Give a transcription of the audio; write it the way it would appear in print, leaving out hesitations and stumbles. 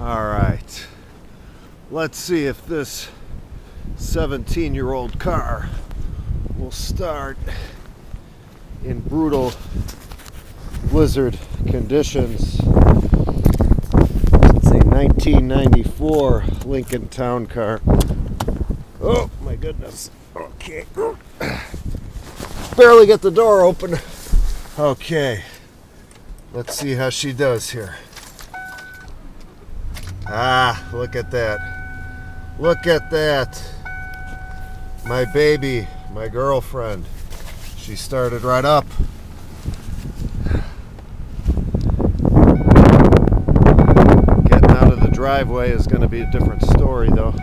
Alright, let's see if this 17-year-old car will start in brutal blizzard conditions. It's a 1994 Lincoln Town Car. Oh my goodness. Okay. Barely get the door open. Okay. Let's see how she does here. Ah, look at that. Look at that. My baby, my girlfriend. She started right up. Getting out of the driveway is going to be a different story, though.